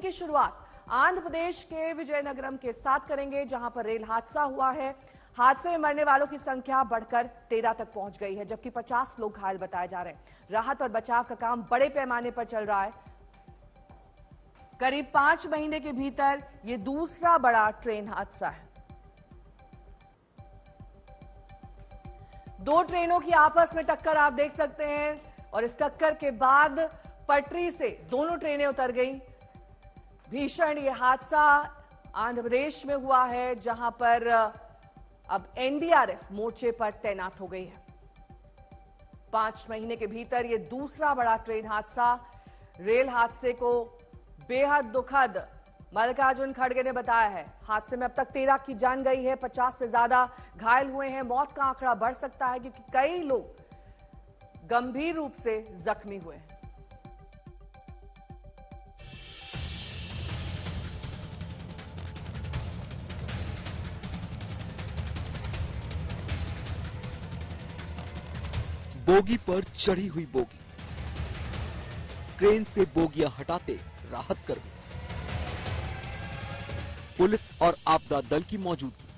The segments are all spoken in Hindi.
बुलेटिन की शुरुआत आंध्र प्रदेश के विजयनगरम के साथ करेंगे, जहां पर रेल हादसा हुआ है। हादसे में मरने वालों की संख्या बढ़कर 13 तक पहुंच गई है, जबकि 50 लोग घायल बताए जा रहे हैं। राहत और बचाव का काम बड़े पैमाने पर चल रहा है। करीब 5 महीने के भीतर यह दूसरा बड़ा ट्रेन हादसा है। 2 ट्रेनों की आपस में टक्कर आप देख सकते हैं, और इस टक्कर के बाद पटरी से दोनों ट्रेनें उतर गईं। भीषण यह हादसा आंध्र प्रदेश में हुआ है, जहां पर अब एनडीआरएफ मोर्चे पर तैनात हो गई है। 5 महीने के भीतर यह दूसरा बड़ा ट्रेन हादसा। रेल हादसे को बेहद दुखद मल्लिकार्जुन खड़गे ने बताया है। हादसे में अब तक 13 की जान गई है, 50 से ज्यादा घायल हुए हैं। मौत का आंकड़ा बढ़ सकता है, क्योंकि कई लोग गंभीर रूप से जख्मी हुए हैं। बोगी पर चढ़ी हुई बोगी, क्रेन से बोगियां हटाते राहत कर्मी, पुलिस और आपदा दल की मौजूदगी।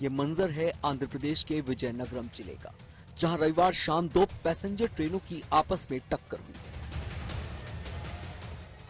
ये मंजर है आंध्र प्रदेश के विजयनगरम जिले का, जहां रविवार शाम 2 पैसेंजर ट्रेनों की आपस में टक्कर हुई।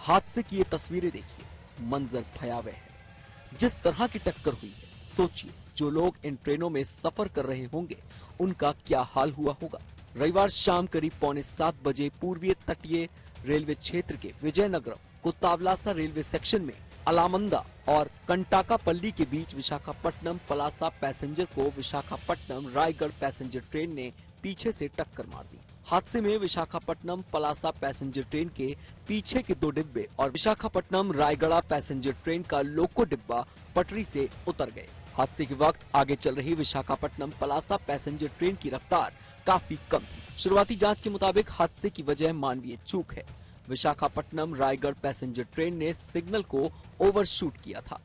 हादसे की ये तस्वीरें देखिए, मंजर भयावह है। जिस तरह की टक्कर हुई है, सोचिए जो लोग इन ट्रेनों में सफर कर रहे होंगे उनका क्या हाल हुआ होगा। रविवार शाम करीब 6:45 बजे पूर्वीय तटीय रेलवे क्षेत्र के विजयनगरम कुतावलासा रेलवे सेक्शन में अलामंदा और कंटाकापल्ली के बीच विशाखापट्टनम पलासा पैसेंजर को विशाखापट्टनम रायगढ़ पैसेंजर ट्रेन ने पीछे से टक्कर मार दी। हादसे में विशाखापट्टनम पलासा पैसेंजर ट्रेन के पीछे के 2 डिब्बे और विशाखापट्टनम रायगढ़ पैसेंजर ट्रेन का लोको डिब्बा पटरी से उतर गए। हादसे के वक्त आगे चल रही विशाखापट्टनम पलासा पैसेंजर ट्रेन की रफ्तार काफी कम थी। शुरुआती जांच के मुताबिक हादसे की वजह मानवीय चूक है। विशाखापट्टनम रायगढ़ पैसेंजर ट्रेन ने सिग्नल को ओवरशूट किया था।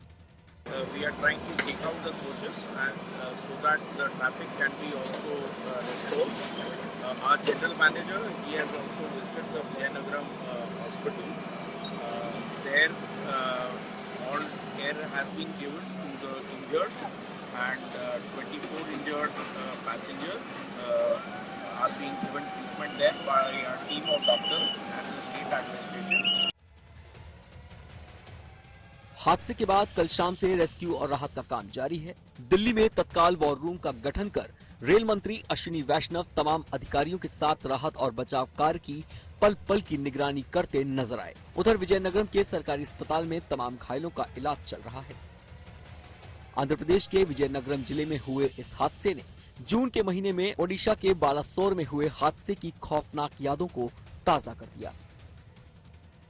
We are trying to take out the coaches and so that the traffic can be also restored. Our general manager, he has also visited the Vijayanagaram hospital. There all care has been given to the injured, and 24 injured passengers are being given treatment there by our team of doctors and the state administration. हादसे के बाद कल शाम से रेस्क्यू और राहत का काम जारी है। दिल्ली में तत्काल वॉर रूम का गठन कर रेल मंत्री अश्विनी वैष्णव तमाम अधिकारियों के साथ राहत और बचाव कार्य की पल पल की निगरानी करते नजर आए। उधर विजयनगरम के सरकारी अस्पताल में तमाम घायलों का इलाज चल रहा है। आंध्र प्रदेश के विजयनगरम जिले में हुए इस हादसे ने जून के महीने में ओडिशा के बालासोर में हुए हादसे की खौफनाक यादों को ताजा कर दिया।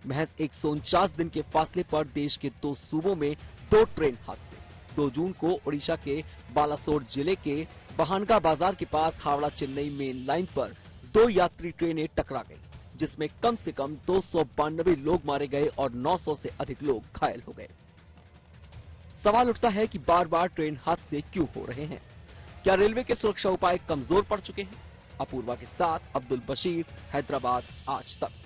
महज 149 दिन के फासले पर देश के 2 सूबों में 2 ट्रेन हादसे। 2 जून को ओडिशा के बालासोर जिले के बहानगा बाजार के पास हावड़ा चेन्नई मेन लाइन पर 2 यात्री ट्रेनें टकरा गईं, जिसमें कम से कम 292 लोग मारे गए और 900 से अधिक लोग घायल हो गए। सवाल उठता है कि बार बार ट्रेन हादसे क्यों हो रहे हैं? क्या रेलवे के सुरक्षा उपाय कमजोर पड़ चुके हैं? अपूर्वा के साथ अब्दुल बशीर, हैदराबाद, आज तक।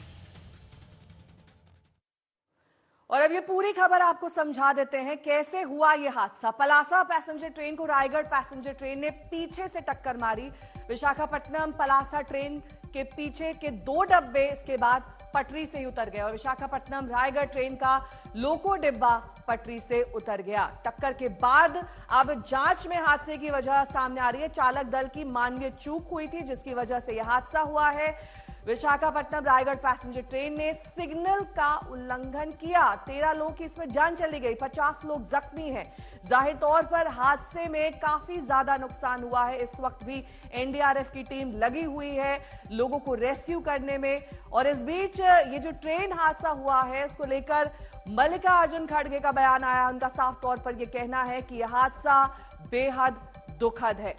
और अब ये पूरी खबर आपको समझा देते हैं कैसे हुआ ये हादसा। पलासा पैसेंजर ट्रेन को रायगढ़ पैसेंजर ट्रेन ने पीछे से टक्कर मारी। विशाखापट्टनम पलासा ट्रेन के पीछे के 2 डब्बे इसके बाद पटरी से ही उतर गए और विशाखापट्टनम रायगढ़ ट्रेन का लोको डिब्बा पटरी से उतर गया। टक्कर के बाद अब जांच में हादसे की वजह सामने आ रही है। चालक दल की मानवीय चूक हुई थी, जिसकी वजह से यह हादसा हुआ है। विशाखापट्टनम रायगढ़ पैसेंजर ट्रेन ने सिग्नल का उल्लंघन किया। 13 लोगों की इसमें जान चली गई, 50 लोग जख्मी हैं। जाहिर तौर पर हादसे में काफी ज्यादा नुकसान हुआ है। इस वक्त भी एनडीआरएफ की टीम लगी हुई है लोगों को रेस्क्यू करने में। और इस बीच ये जो ट्रेन हादसा हुआ है, इसको लेकर मल्लिकार्जुन खड़गे का बयान आया। उनका साफ तौर पर यह कहना है कि यह हादसा बेहद दुखद है।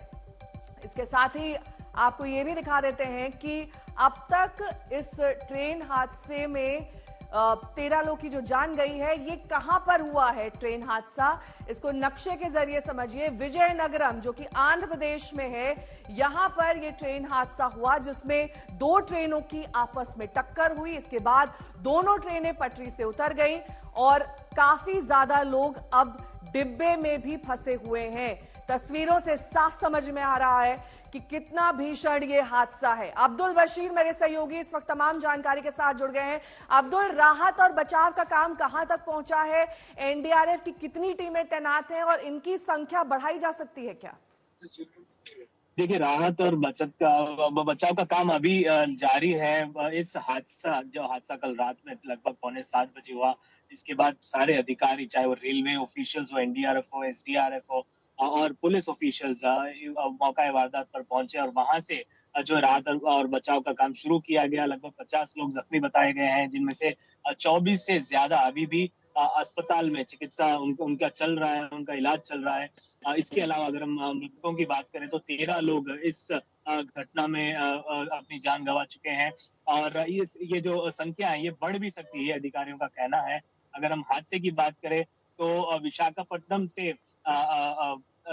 इसके साथ ही आपको ये भी दिखा देते हैं कि अब तक इस ट्रेन हादसे में 13 लोग की जो जान गई है, ये कहां पर हुआ है ट्रेन हादसा, इसको नक्शे के जरिए समझिए। विजयनगरम जो कि आंध्र प्रदेश में है, यहां पर ये ट्रेन हादसा हुआ जिसमें 2 ट्रेनों की आपस में टक्कर हुई। इसके बाद दोनों ट्रेनें पटरी से उतर गई और काफी ज्यादा लोग अब डिब्बे में भी फंसे हुए हैं। तस्वीरों से साफ समझ में आ रहा है कि कितना भीषण ये हादसा है। अब्दुल बशीर मेरे सहयोगी इस वक्त तमाम जानकारी के साथ जुड़ गए हैं। अब्दुल, राहत और बचाव का काम कहां तक पहुंचा है? एनडीआरएफ की कितनी टीमें तैनात हैं और इनकी संख्या बढ़ाई जा सकती है क्या? देखिए, राहत और बचाव का काम अभी जारी है। इस जो हादसा कल रात में लगभग 7:15 हुआ, इसके बाद सारे अधिकारी, चाहे वो रेलवे ऑफिशियल्स हो, एनडीआरएफ हो, एसडीआरएफ हो और पुलिस ऑफिशियल्स मौका वारदात पर पहुंचे और वहां से जो राहत और बचाव का काम शुरू किया गया। लगभग 50 लोग जख्मी बताए गए हैं, जिनमें से 24 से ज्यादा अभी भी अस्पताल में चिकित्सा उनका चल रहा है, उनका इलाज चल रहा है। इसके अलावा अगर हम मृतकों की बात करें तो 13 लोग इस घटना में अपनी जान गंवा चुके हैं और ये जो संख्या है ये बढ़ भी सकती है, अधिकारियों का कहना है। अगर हम हादसे की बात करें तो विशाखापट्टनम से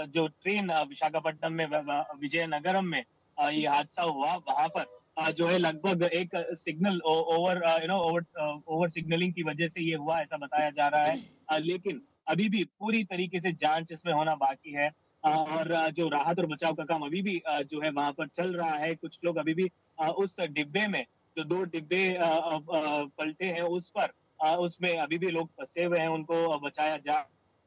जो ट्रेन विशाखापट्टनम में विजयनगरम में ये हादसा हुआ, वहां पर जो है लगभग एक सिग्नल ओवर सिग्नलिंग की वजह से ये हुआ, ऐसा बताया जा रहा है। लेकिन अभी भी पूरी तरीके से जांच इसमें होना बाकी है और जो राहत और बचाव का काम अभी भी जो है वहां पर चल रहा है। कुछ लोग अभी भी उस डिब्बे में, जो 2 डिब्बे पलटे हैं उसमें अभी भी लोग फंसे हुए हैं, उनको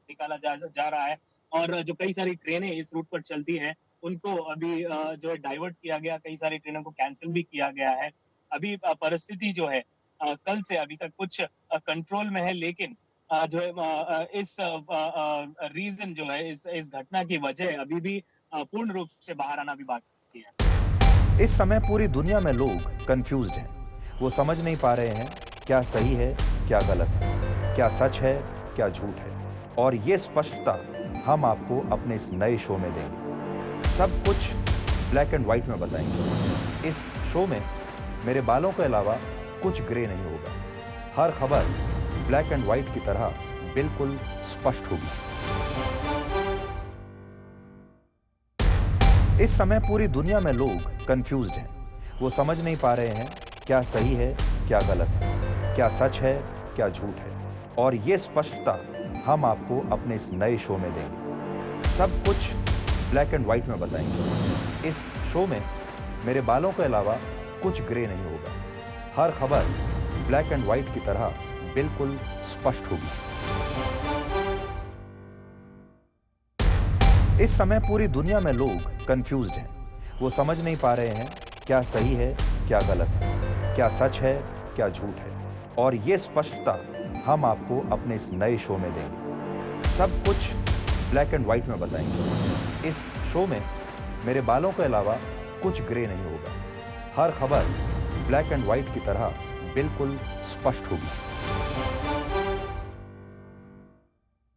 निकाला जा रहा है। और जो कई सारी ट्रेनें इस रूट पर चलती हैं उनको अभी जो है डाइवर्ट किया गया, कई सारी ट्रेनों को कैंसिल भी किया गया है। अभी परिस्थिति जो है कल से अभी तक कुछ कंट्रोल में है, लेकिन जो है इस रीजन जो है इस घटना की वजह अभी भी पूर्ण रूप से बाहर आना भी बाकी है। इस समय पूरी दुनिया में लोग कंफ्यूज्ड हैं। वो समझ नहीं पा रहे हैं क्या सही है, क्या गलत है, क्या सच है, क्या झूठ है। और ये स्पष्टता हम आपको अपने इस नए शो में देंगे। सब कुछ ब्लैक एंड व्हाइट में बताएंगे। इस शो में मेरे बालों के अलावा कुछ ग्रे नहीं होगा। हर खबर ब्लैक एंड व्हाइट की तरह बिल्कुल स्पष्ट होगी। इस समय पूरी दुनिया में लोग कंफ्यूज्ड हैं। वो समझ नहीं पा रहे हैं क्या सही है, क्या गलत है, क्या सच है, क्या झूठ है। और ये स्पष्टता हम आपको अपने इस नए शो में देंगे। सब कुछ ब्लैक एंड व्हाइट में बताएंगे। इस शो में मेरे बालों के अलावा कुछ ग्रे नहीं होगा। हर खबर ब्लैक एंड व्हाइट की तरह बिल्कुल स्पष्ट होगी। इस समय पूरी दुनिया में लोग कंफ्यूज्ड हैं। वो समझ नहीं पा रहे हैं क्या सही है, क्या गलत है, क्या सच है, क्या झूठ है। और ये स्पष्टता हम आपको अपने इस नए शो में देंगे। सब कुछ ब्लैक एंड व्हाइट में बताएंगे। इस शो में मेरे बालों के अलावा कुछ ग्रे नहीं होगा। हर खबर ब्लैक एंड व्हाइट की तरह बिल्कुल स्पष्ट होगी।